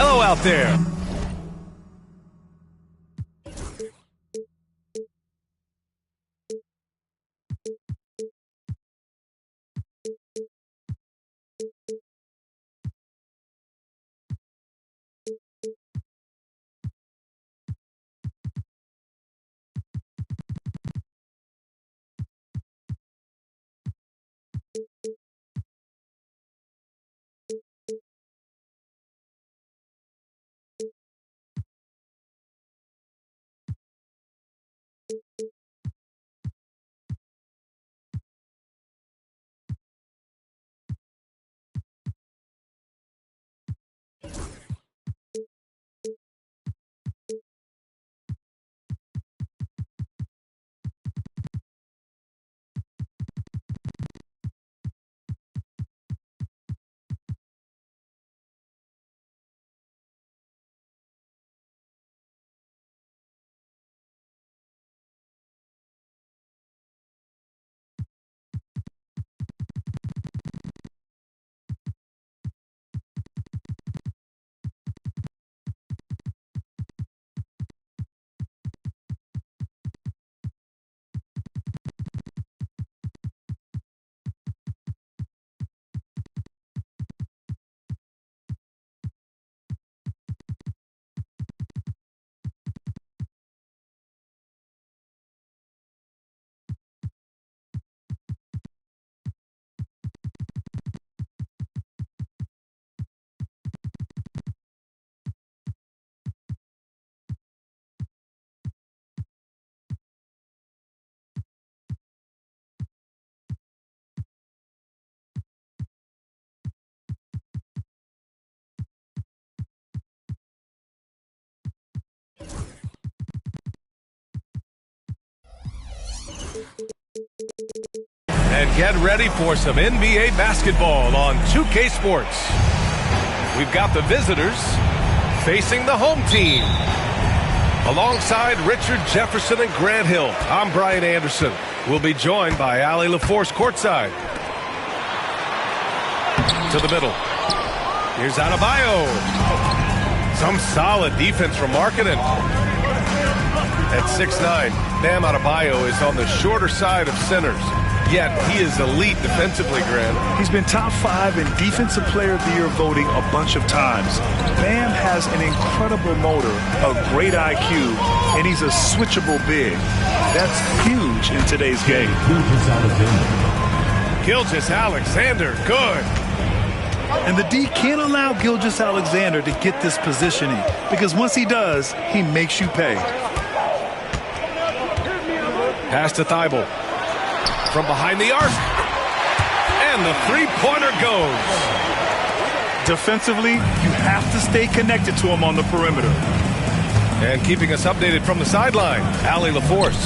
Hello out there. And get ready for some NBA basketball on 2K Sports. We've got the visitors facing the home team. Alongside Richard Jefferson and Grant Hill, I'm Brian Anderson. We'll be joined by Allie LaForce courtside. To the middle. Here's Adebayo. Some solid defense from Markkanen. At 6'9", Bam Adebayo is on the shorter side of centers. Yet he is elite defensively, Grant. He's been top 5 in Defensive Player of the Year voting a bunch of times. Bam has an incredible motor, a great IQ, and he's a switchable big. That's huge in today's game. Gilgeous-Alexander, good. And the D can't allow Gilgeous-Alexander to get this positioning, because once he does, he makes you pay. Pass to Thibault. From behind the arc. And the three-pointer goes. Defensively, you have to stay connected to him on the perimeter. And keeping us updated from the sideline, Allie LaForce.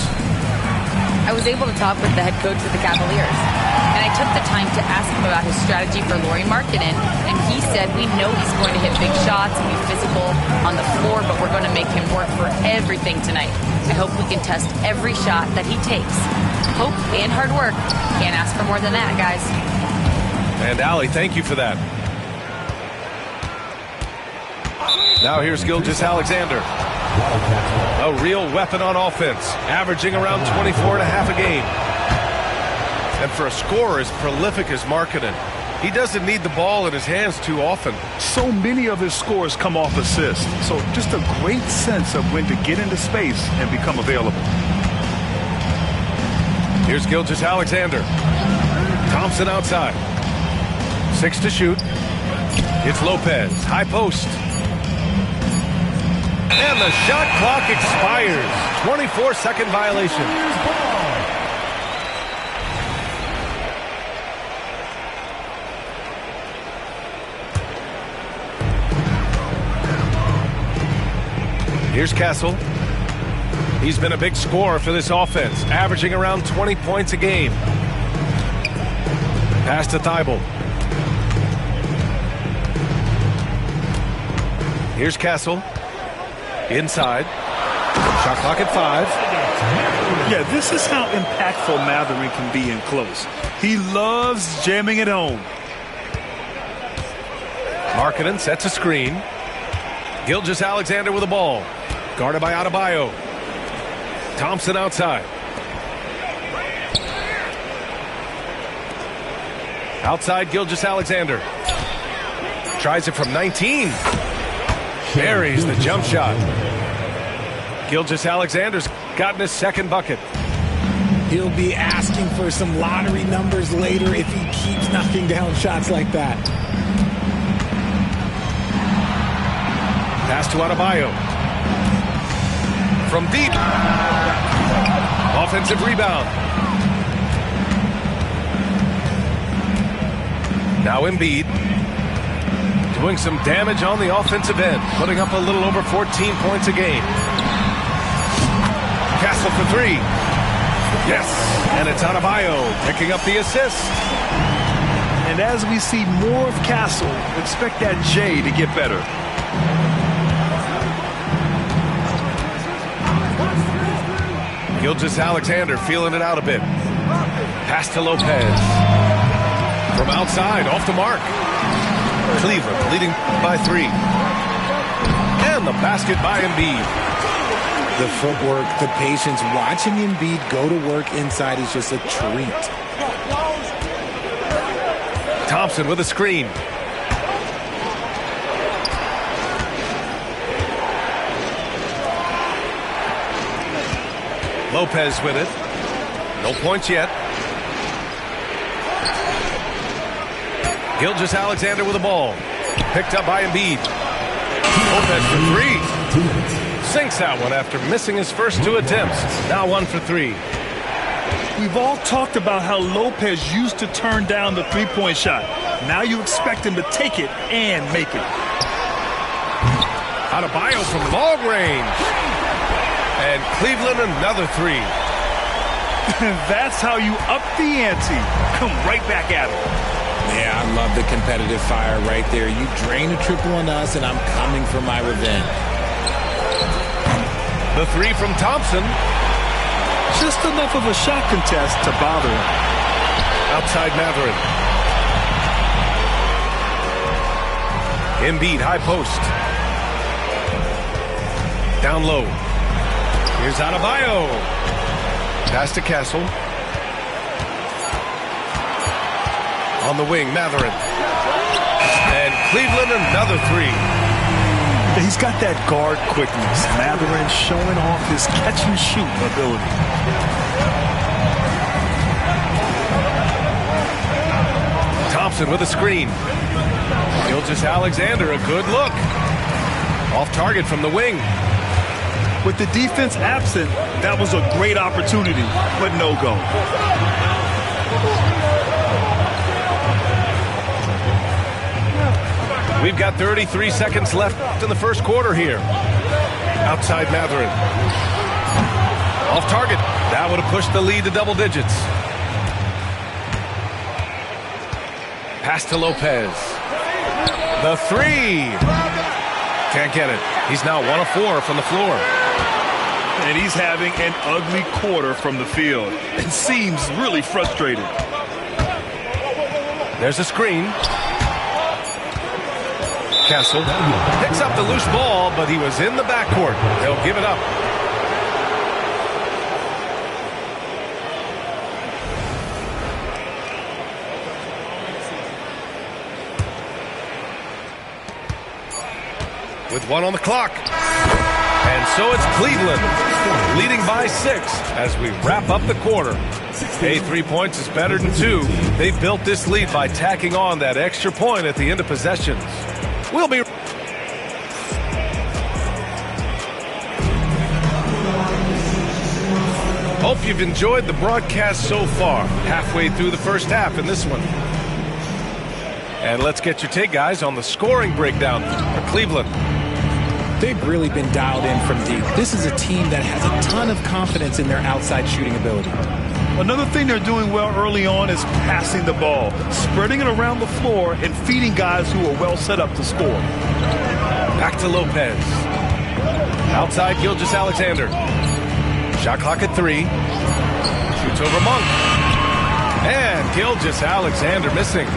I was able to talk with the head coach of the Cavaliers, and I took the time to ask him about his strategy for Lauri Markkanen, and he said, we know he's going to hit big shots and be physical on the floor, but we're going to make him work for everything tonight. I hope we can test every shot that he takes. Hope and hard work. Can't ask for more than that, guys. And Allie, thank you for that. Now here's Gilgeous-Alexander. A real weapon on offense, averaging around 24 and a half a game. And for a scorer as prolific as Markkanen, he doesn't need the ball in his hands too often. So many of his scores come off assists. So just a great sense of when to get into space and become available. Here's Gilgeous-Alexander. Thompson outside. 6 to shoot. It's Lopez. High post. And the shot clock expires. 24-second violation. Here's Castle. He's been a big scorer for this offense, averaging around 20 points a game. Pass to Thibault. Here's Castle. Inside. Shot clock at 5. Yeah, this is how impactful Mathurin can be in close. He loves jamming it home. Markkanen sets a screen. Gilgeous-Alexander with the ball. Guarded by Adebayo. Thompson outside. Outside Gilgeous-Alexander. Tries it from 19. Buries the jump shot. Gilgeous-Alexander's gotten his second bucket. He'll be asking for some lottery numbers later if he keeps knocking down shots like that. Pass to Adebayo. From deep. Offensive rebound. Now Embiid. Doing some damage on the offensive end. Putting up a little over 14 points a game. Castle for 3. Yes. And it's Adebayo picking up the assist. And as we see more of Castle, expect that J to get better. Gilgeous-Alexander feeling it out a bit. Pass to Lopez. From outside, off the mark. Cleveland leading by 3. And the basket by Embiid. The footwork, the patience, watching Embiid go to work inside is just a treat. Thompson with a screen. Lopez with it. No points yet. Gilgeous-Alexander with the ball. Picked up by Embiid. Lopez for 3. Sinks that one after missing his first 2 attempts. Now 1 for 3. We've all talked about how Lopez used to turn down the three-point shot. Now you expect him to take it and make it. Adebayo from long range. And Cleveland another 3. That's how you up the ante. Come right back at him. Yeah, I love the competitive fire right there. You drain a triple on us, and I'm coming for my revenge. The 3 from Thompson. Just enough of a shot contest to bother him. Outside Mathurin. Embiid, high post. Down low. Here's Adebayo. Pass to Castle. On the wing, Mathurin. And Cleveland another 3. He's got that guard quickness. Mathurin showing off his catch-and-shoot ability. Thompson with a screen. Gilgeous-Alexander, a good look. Off target from the wing. With the defense absent, that was a great opportunity, but no go. We've got 33 seconds left in the first quarter here. Outside Mathurin. Off target. That would have pushed the lead to double digits. Pass to Lopez. The 3. Can't get it. He's now 1 of 4 from the floor. And he's having an ugly quarter from the field. It seems really frustrated. There's a screen. Castle picks up the loose ball, but he was in the backcourt. They'll give it up. with 1 on the clock. And so it's Cleveland leading by 6 as we wrap up the quarter. Hey, 3 points is better than 2. They built this lead by tacking on that extra point at the end of possessions. We'll be... Hope you've enjoyed the broadcast so far. Halfway through the first half in this one. And let's get your take, guys, on the scoring breakdown for Cleveland. They've really been dialed in from deep. This is a team that has a ton of confidence in their outside shooting ability. Another thing they're doing well early on is passing the ball, spreading it around the floor and feeding guys who are well set up to score. Back to Lopez. Outside Gilgeous-Alexander. Shot clock at 3. Shoots over Monk. And Gilgeous-Alexander missing.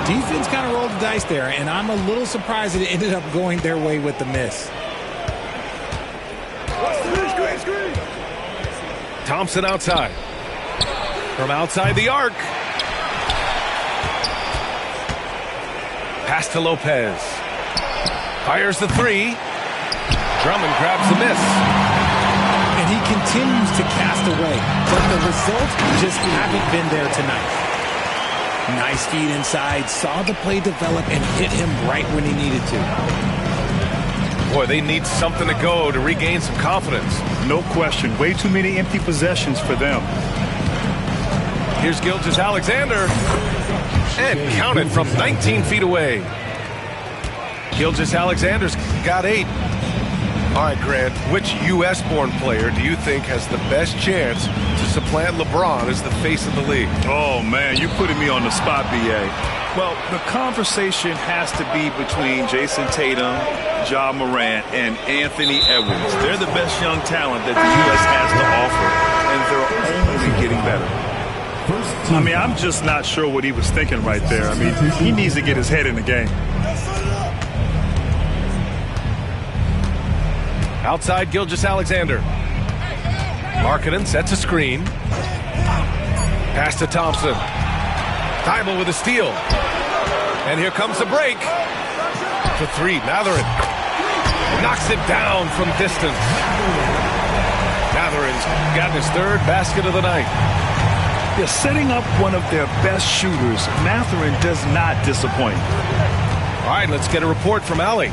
Defense kind of rolled the dice there, and I'm a little surprised that it ended up going their way with the miss. Thompson outside. From outside the arc. Pass to Lopez. Fires the 3. Drummond grabs the miss. And he continues to cast away, but the results just haven't been there tonight. Nice feed inside, saw the play develop and hit him right when he needed to. Boy, they need something to go to regain some confidence. No question. Way too many empty possessions for them. Here's Gilgeous-Alexander. And counted from 19 feet away. Gilgeous-Alexander's got 8. All right, Grant, which U.S.-born player do you think has the best chance to supplant LeBron as the face of the league? Oh, man, you're putting me on the spot, B.A. Well, the conversation has to be between Jason Tatum, Ja Morant, and Anthony Edwards. They're the best young talent that the U.S. has to offer, and they're only getting better. I mean, I'm just not sure what he was thinking right there. I mean, he needs to get his head in the game. Outside Gilgeous-Alexander. Markkanen sets a screen. Pass to Thompson. Thybulle with a steal. And here comes the break. For 3, Mathurin. Knocks it down from distance. Mathurin's got his 3rd basket of the night. They're setting up one of their best shooters. Mathurin does not disappoint. All right, let's get a report from Allie.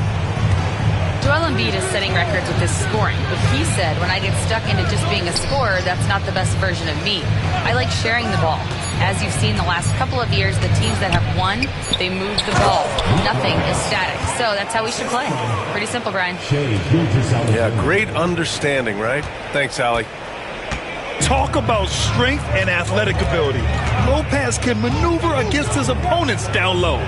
Joel Embiid is setting records with his scoring, but he said, when I get stuck into just being a scorer, that's not the best version of me. I like sharing the ball. As you've seen the last couple of years, the teams that have won, they move the ball. Nothing is static. So that's how we should play. Pretty simple, Brian. Yeah, great understanding, right? Thanks, Allie. Talk about strength and athletic ability. Lopez can maneuver against his opponents down low.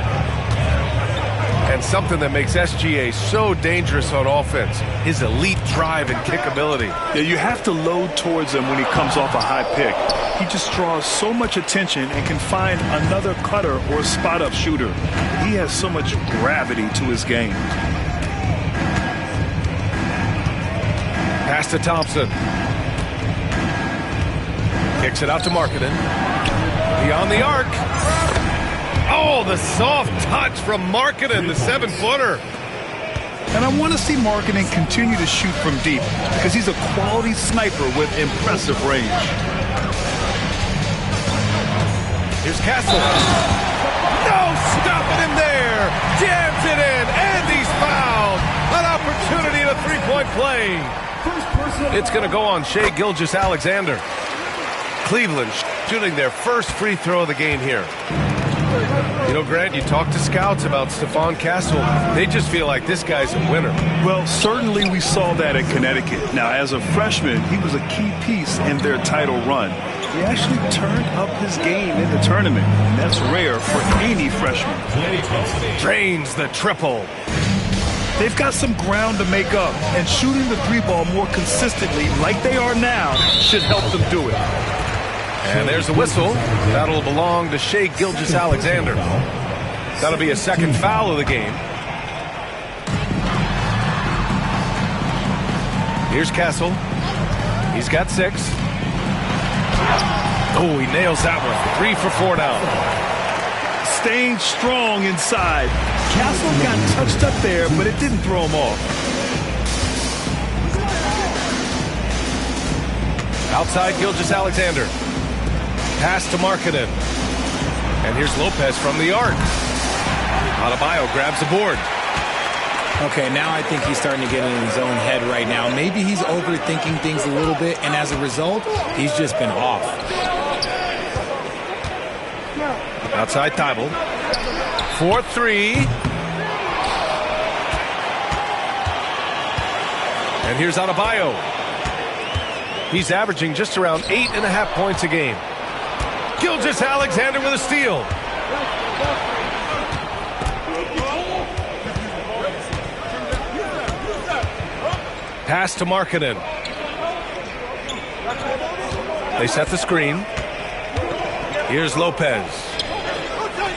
And something that makes SGA so dangerous on offense, his elite drive and kick ability. Yeah, you have to load towards him when he comes off a high pick. He just draws so much attention and can find another cutter or spot-up shooter. He has so much gravity to his game. Pass to Thompson. Kicks it out to Markkanen. Beyond the arc. Oh, the soft touch from Markkanen, the 7-footer. And I want to see Markkanen continue to shoot from deep because he's a quality sniper with impressive range. Here's Castle. No, stopping him there. Jams it in, and he's fouled. An opportunity at a 3-point play. It's going to go on Shai Gilgeous-Alexander. Cleveland shooting their first free throw of the game here. You know, Grant, you talk to scouts about Stephon Castle. They just feel like this guy's a winner. Well, certainly we saw that in Connecticut. Now, as a freshman, he was a key piece in their title run. He actually turned up his game in the tournament, and that's rare for any freshman. Drains the triple. They've got some ground to make up, and shooting the 3-ball more consistently like they are now should help them do it. And there's the whistle. That'll belong to Shai Gilgeous-Alexander. That'll be a second foul of the game. Here's Castle. He's got 6. Oh, he nails that one. 3 for 4 now. staying strong inside. Castle got touched up there, but it didn't throw him off. Outside Gilgeous-Alexander. Pass to Markkanen. And here's Lopez from the arc. Adebayo grabs the board. Okay, now I think he's starting to get in his own head right now. Maybe he's overthinking things a little bit, and as a result, he's just been off. Outside Thibault. 4-3. And here's Adebayo. He's averaging just around 8.5 points a game. Gilgeous-Alexander with a steal. Pass to Markkanen. They set the screen. Here's Lopez.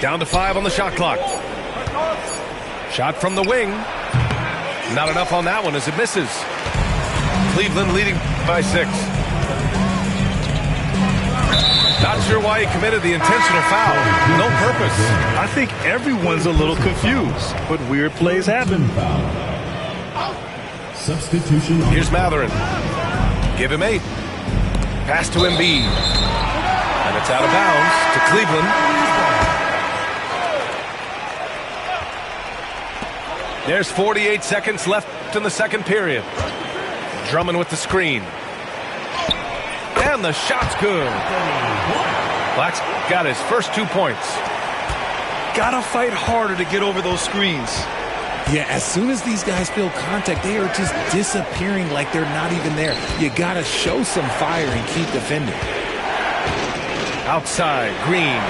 Down to 5 on the shot clock. Shot from the wing. Not enough on that one as it misses. Cleveland leading by 6. Not sure why he committed the intentional foul. No purpose. I think everyone's a little confused, but weird plays happen. Substitution. Here's Mathurin. Give him 8. Pass to Embiid. And it's out of bounds to Cleveland. There's 48 seconds left in the second period. Drummond with the screen. And the shot's good. Black's got his first 2 points. Gotta fight harder to get over those screens. Yeah, as soon as these guys feel contact, they are just disappearing like they're not even there. You gotta show some fire and keep defending. Outside, Green.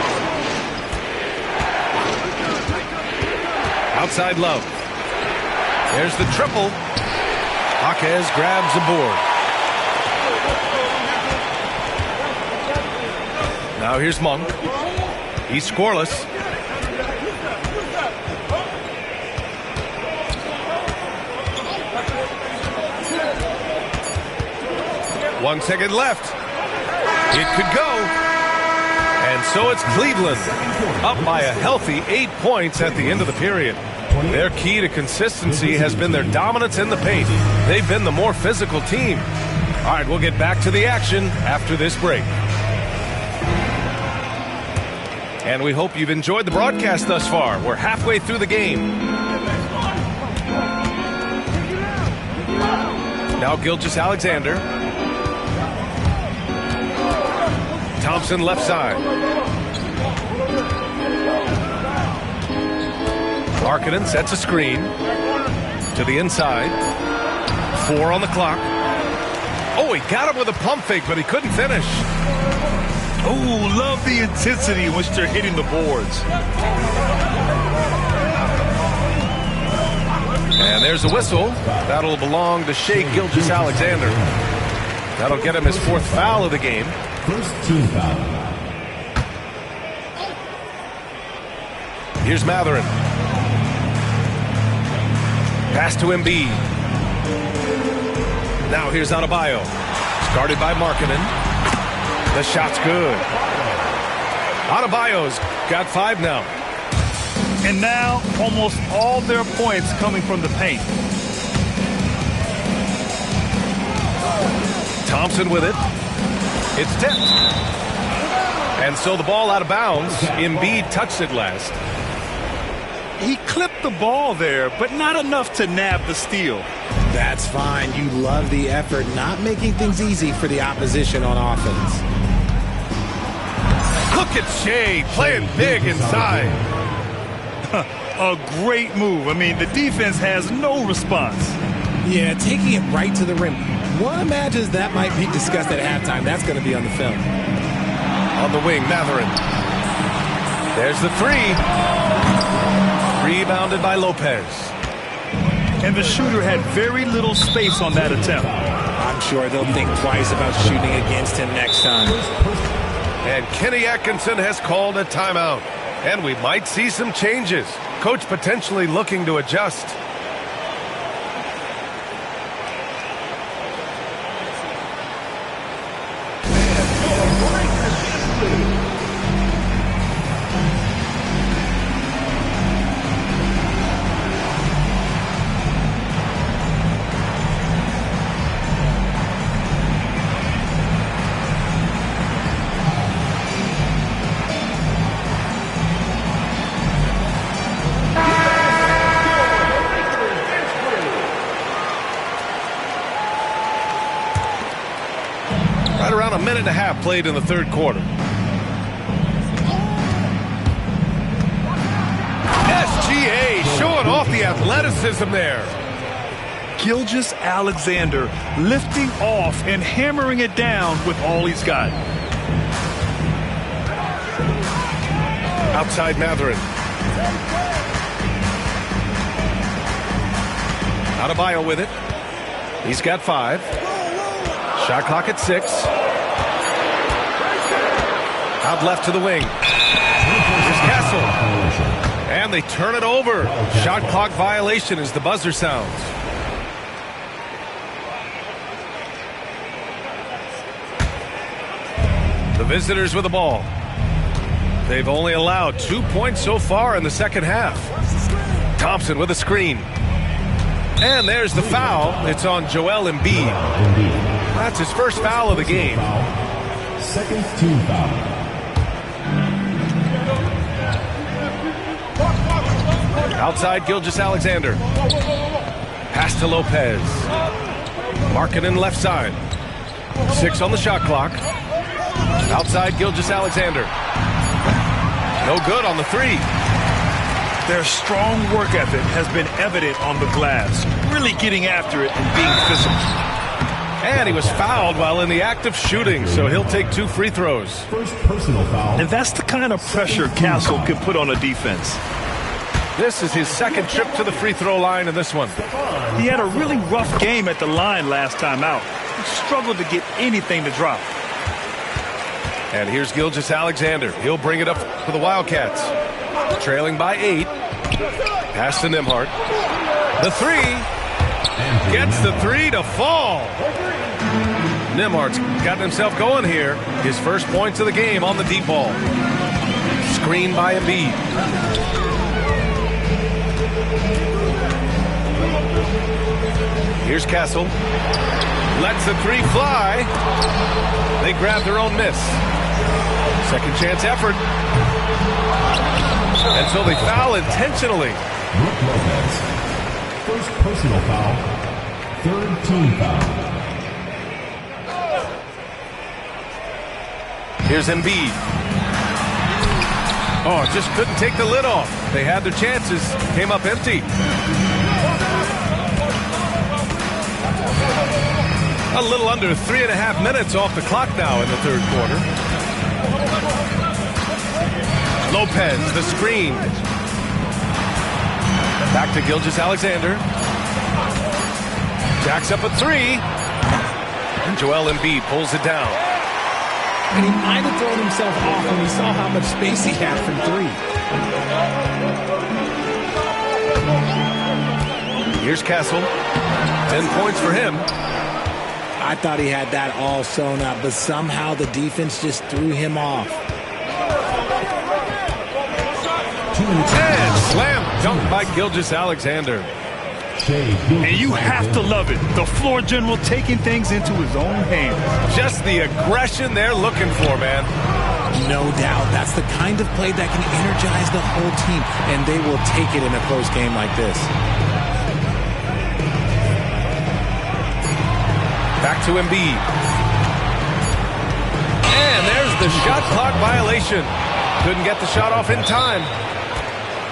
Outside, Love. There's the triple. Jaquez grabs the board. Now here's Monk. He's scoreless. One second left. It could go. And so it's Cleveland up by a healthy 8 points at the end of the period. Their key to consistency has been their dominance in the paint. They've been the more physical team. All right, we'll get back to the action after this break. And we hope you've enjoyed the broadcast thus far. We're halfway through the game. Now Gilgeous-Alexander. Thompson left side. Markkanen sets a screen to the inside. 4 on the clock. Oh, he got him with a pump fake, but he couldn't finish. Oh, love the intensity in which they're hitting the boards. And there's a whistle. That'll belong to Shai Gilgeous-Alexander. That'll get him his 4th foul of the game. First team foul. Here's Mathurin. Pass to Embiid. Now here's Adebayo. Started by Markkanen. The shot's good. Adebayo's got 5 now. And now almost all their points coming from the paint. Thompson with it. It's tipped. And so the ball out of bounds. Embiid touched it last. He clipped the ball there, but not enough to nab the steal. That's fine. You love the effort, not making things easy for the opposition on offense. Look at Shai playing big inside. A great move. I mean, the defense has no response. Yeah, taking it right to the rim. One imagines that might be discussed at halftime. That's going to be on the film. On the wing, Mathurin. There's the 3. Rebounded by Lopez. And the shooter had very little space on that attempt. I'm sure they'll think twice about shooting against him next time. And Kenny Atkinson has called a timeout. And we might see some changes. Coach potentially looking to adjust. a minute and a half played in the third quarter. SGA showing off the athleticism there. Gilgeous-Alexander lifting off and hammering it down with all he's got. Outside Mathurin. Adebayo with it. He's got 5. Shot clock at 6. Out left to the wing. Here's Castle. And they turn it over. Shot clock violation as the buzzer sounds. The visitors with the ball. They've only allowed 2 points so far in the second half. Thompson with a screen. And there's the foul. It's on Joel Embiid. That's his first foul of the game. Second team foul. Outside Gilgeous-Alexander. Pass to Lopez. Markkanen left side. 6 on the shot clock. Outside Gilgeous-Alexander. No good on the 3. Their strong work ethic has been evident on the glass, really getting after it and being physical. And he was fouled while in the act of shooting, so he'll take 2 free throws. First personal foul. And that's the kind of pressure Castle can put on a defense. This is his second trip to the free throw line in this one. He had a really rough game at the line last time out. He struggled to get anything to drop. And here's Gilgeous-Alexander. He'll bring it up for the Wildcats. Trailing by 8. Pass to Nembhard. The 3. Gets the 3 to fall. Nembhard's gotten himself going here. His first points of the game on the deep ball. Screen by Embiid. Here's Castle. Lets the 3 fly. They grab their own miss. Second chance effort. And so they foul intentionally. Brook Lopez. First personal foul. Third team foul. Here's Embiid. Oh, just couldn't take the lid off. They had their chances. Came up empty. A little under 3.5 minutes off the clock now in the third quarter. Lopez, the screen. Back to Gilgeous-Alexander. Jacks up a 3. And Joel Embiid pulls it down. And he might have thrown himself off when he saw how much space he had from 3. Here's Castle. 10 points for him. I thought he had that all sewn up, but somehow the defense just threw him off. And slam dunk by Gilgeous-Alexander. And you have to love it. The floor general taking things into his own hands. Just the aggression they're looking for, man. No doubt. That's the kind of play that can energize the whole team, and they will take it in a close game like this. Back to Embiid. And there's the shot clock violation. Couldn't get the shot off in time.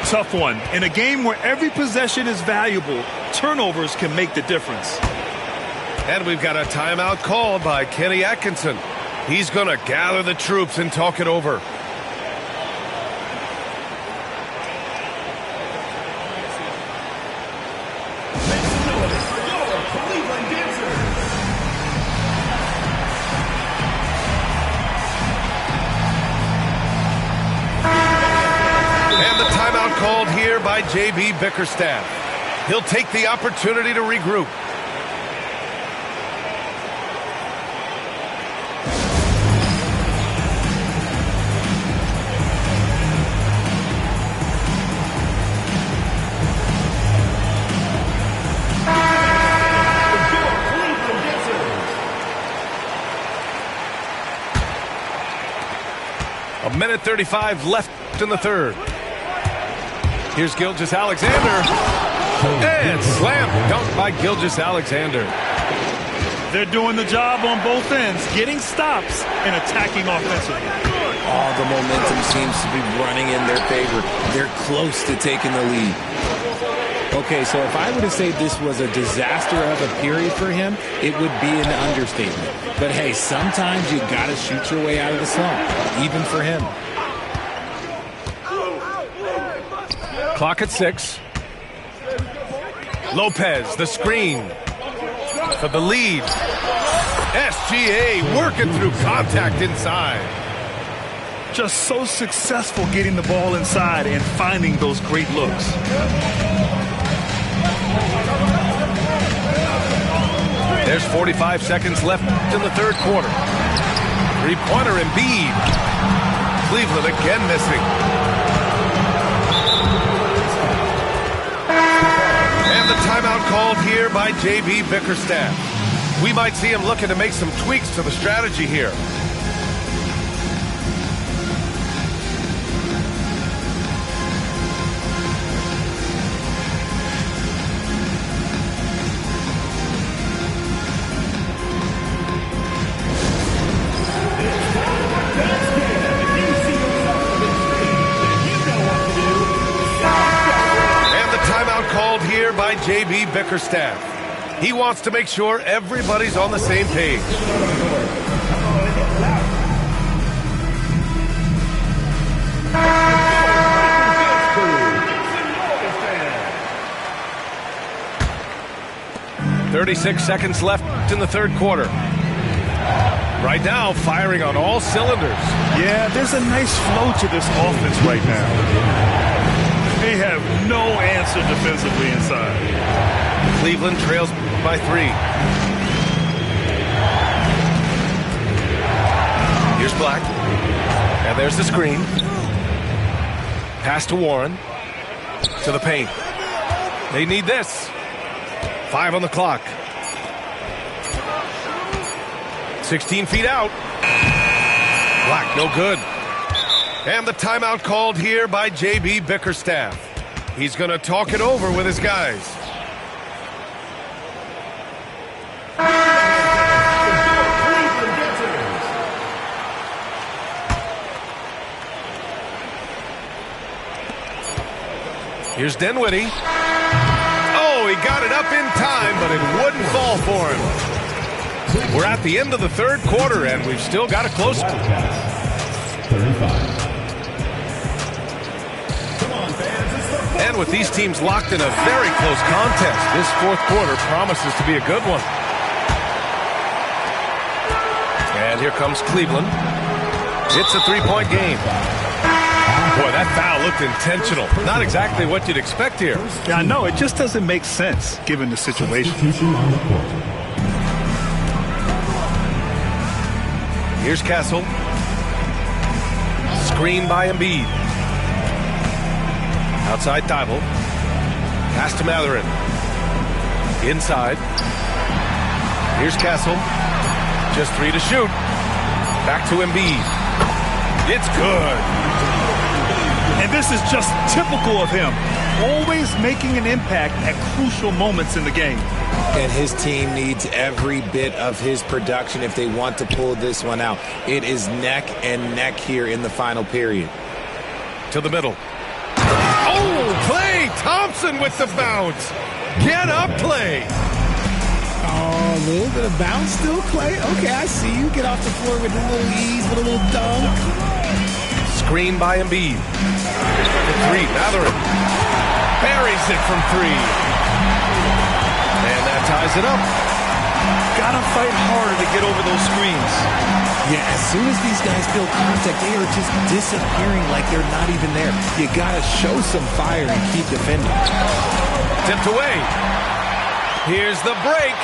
Tough one. In a game where every possession is valuable, turnovers can make the difference. And we've got a timeout called by Kenny Atkinson. He's going to gather the troops and talk it over. Called here by J.B. Bickerstaff. He'll take the opportunity to regroup. A minute 35 left in the third. Here's Gilgeous-Alexander. And slam dunk by Gilgeous-Alexander. They're doing the job on both ends, getting stops and attacking offensively. All the momentum seems to be running in their favor. They're close to taking the lead. Okay, so if I were to say this was a disaster of a period for him, it would be an understatement. But hey, sometimes you got to shoot your way out of the slump, even for him. Clock at 6. Lopez, the screen for the lead. SGA working through contact inside. Just so successful getting the ball inside and finding those great looks. There's 45 seconds left in the third quarter. Three-pointer Embiid. Cleveland again missing. And the timeout called here by J.B. Bickerstaff. We might see him looking to make some tweaks to the strategy here. Called here by J.B. Bickerstaff. He wants to make sure everybody's on the same page. "36 seconds left in the third quarter. Right now, firing on all cylinders. Yeah, there's a nice flow to this offense right now. They have no answer defensively inside. Cleveland trails by 3. Here's Black. And there's the screen. Pass to Warren. To the paint. They need this. 5 on the clock. 16 feet out. Black, no good. And the timeout called here by J.B. Bickerstaff. He's going to talk it over with his guys. Here's Dinwiddie. Oh, he got it up in time, but it wouldn't fall for him. We're at the end of the third quarter, and we've still got a close. 35. And with these teams locked in a very close contest, this fourth quarter promises to be a good one. And here comes Cleveland. It's a three-point game. Boy, that foul looked intentional. Not exactly what you'd expect here. Yeah, I know. It just doesn't make sense given the situation. Here's Castle. Screen by Embiid. Outside Thibault. Pass to Mathurin. Inside. Here's Castle. Just 3 to shoot. Back to Embiid. It's good. And this is just typical of him. Always making an impact at crucial moments in the game. And his team needs every bit of his production if they want to pull this one out. It is neck and neck here in the final period. To the middle. Oh, Klay Thompson with the bounce. Get up, Klay. Oh, a little bit of bounce still, Klay. Okay, I see you. Get off the floor with a little ease, with a little dunk. Screen by Embiid. For 3, Mathurin. Buries it from 3. And that ties it up. Gotta fight harder to get over those screens. Yeah, as soon as these guys feel contact, they are just disappearing like they're not even there. You gotta show some fire and keep defending. Tipped away. Here's the break.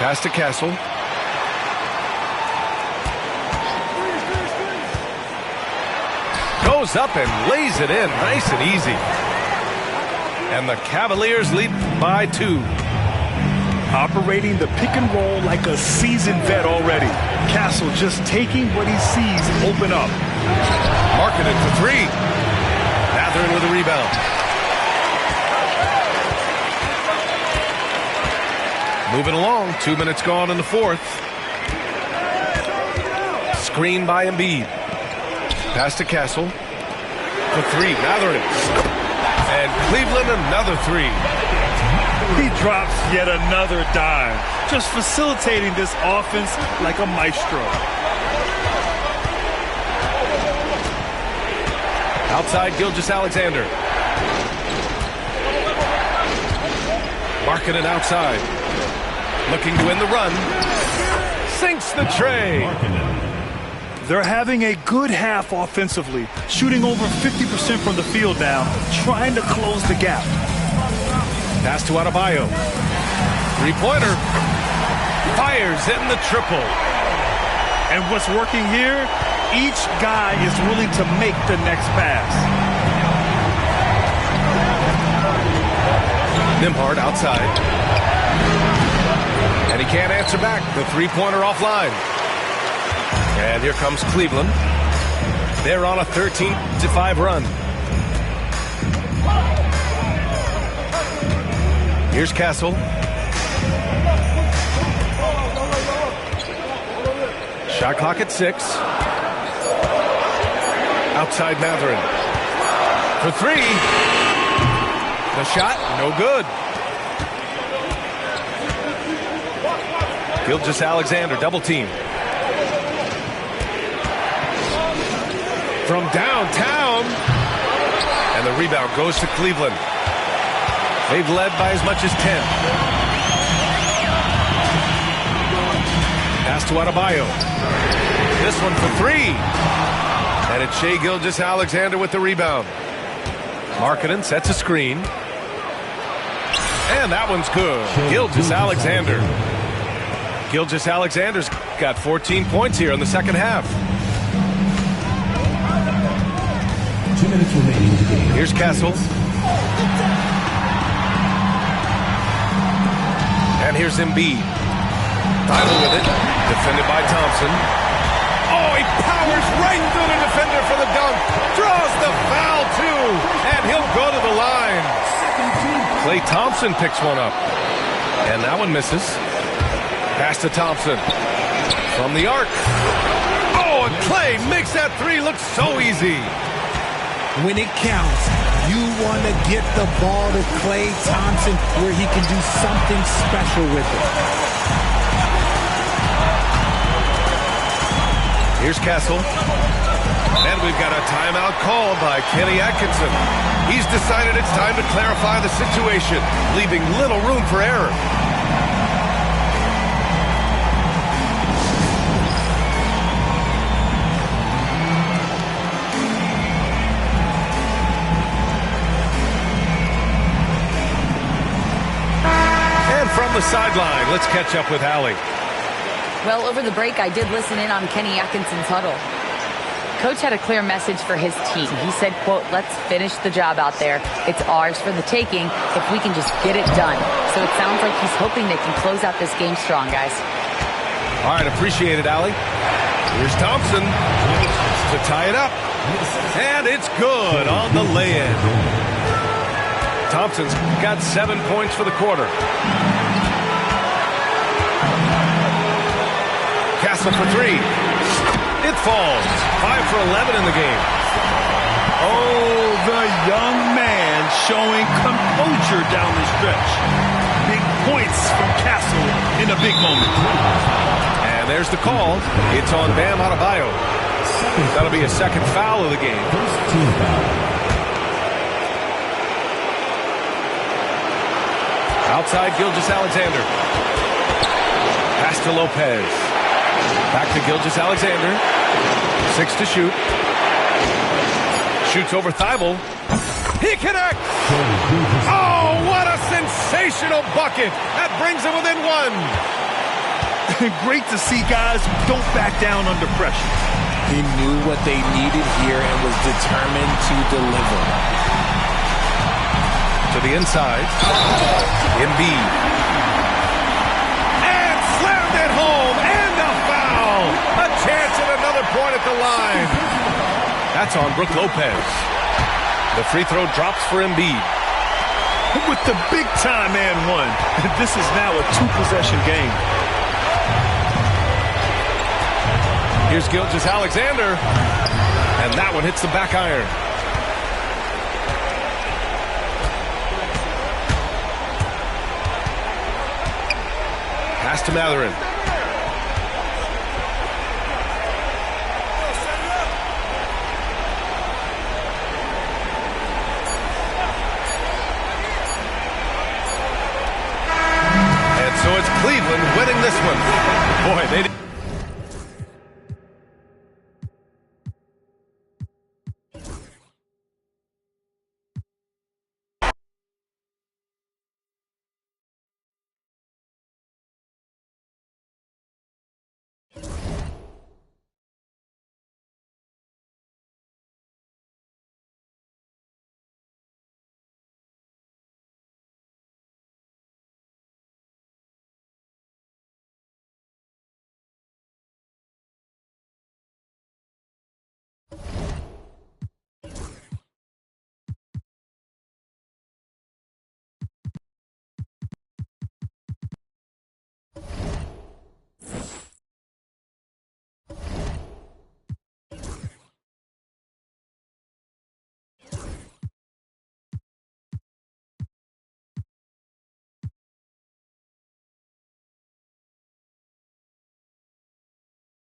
Pass to Castle. Goes up and lays it in nice and easy. And the Cavaliers lead by 2. Operating the pick and roll like a seasoned vet already. Castle just taking what he sees open up. Marking it for 3. Mathurin with a rebound. Moving along, 2 minutes gone in the fourth. Screen by Embiid. Pass to Castle. For three, Mathurin. And Cleveland another three. He drops yet another dime, just facilitating this offense like a maestro. Outside, Gilgeous-Alexander. Markkanen outside. Looking to win the run. Sinks the tray. They're having a good half offensively, shooting over 50% from the field now, trying to close the gap. Pass to Adebayo. Three-pointer. Fires in the triple. And what's working here, each guy is willing to make the next pass. Nembhard outside. And he can't answer back. The three-pointer offline. And here comes Cleveland. They're on a 13-5 run. Here's Castle. Shot clock at 6. Outside Mathurin. For three. The shot, no good. Gilgeous-Alexander, double team. From downtown. And the rebound goes to Cleveland. They've led by as much as 10. Pass to Adebayo. This one for three. And it's Shai Gilgeous-Alexander with the rebound. Markkanen sets a screen. And that one's good. Gilgeous-Alexander. Gilgeous-Alexander's got 14 points here in the second half. 2 minutes remaining in the game. Here's Castle. And here's Embiid. Tyler with it. Defended by Thompson. Oh, he powers right through the defender for the dunk. Draws the foul, too. And he'll go to the line. Klay Thompson picks one up. And that one misses. Pass to Thompson. From the arc. Oh, and Klay makes that three look so easy. When it counts, you want to get the ball to Klay Thompson where he can do something special with it. Here's Castle. And we've got a timeout called by Kenny Atkinson. He's decided it's time to clarify the situation, leaving little room for error. From the sideline, let's catch up with Allie. Well, over the break, I did listen in on Kenny Atkinson's huddle. Coach had a clear message for his team. He said, quote, "Let's finish the job out there. It's ours for the taking if we can just get it done." So it sounds like he's hoping they can close out this game strong, guys. All right, appreciate it, Allie. Here's Thompson to tie it up. And it's good on the lay-in. Thompson's got 7 points for the quarter. Castle for three. It falls. 5 for 11 in the game. Oh, the young man showing composure down the stretch. Big points from Castle in a big moment. And there's the call. It's on Bam Adebayo. That'll be a second foul of the game. First team foul. Outside Gilgeous-Alexander. Pass to Lopez. Back to Gilgeous-Alexander. 6 to shoot. Shoots over Thibault. He connects! Oh, what a sensational bucket! That brings him within one. Great to see guys who don't back down under pressure. He knew what they needed here and was determined to deliver. To the inside. Embiid. And slammed it home. And a foul. A chance at another point at the line. That's on Brook Lopez. The free throw drops for Embiid. with the big-time and one. This is now a two-possession game. Here's Gilgeous-Alexander, and that one hits the back iron. Pass to Mathurin. And so it's Cleveland winning this one. Boy, they did.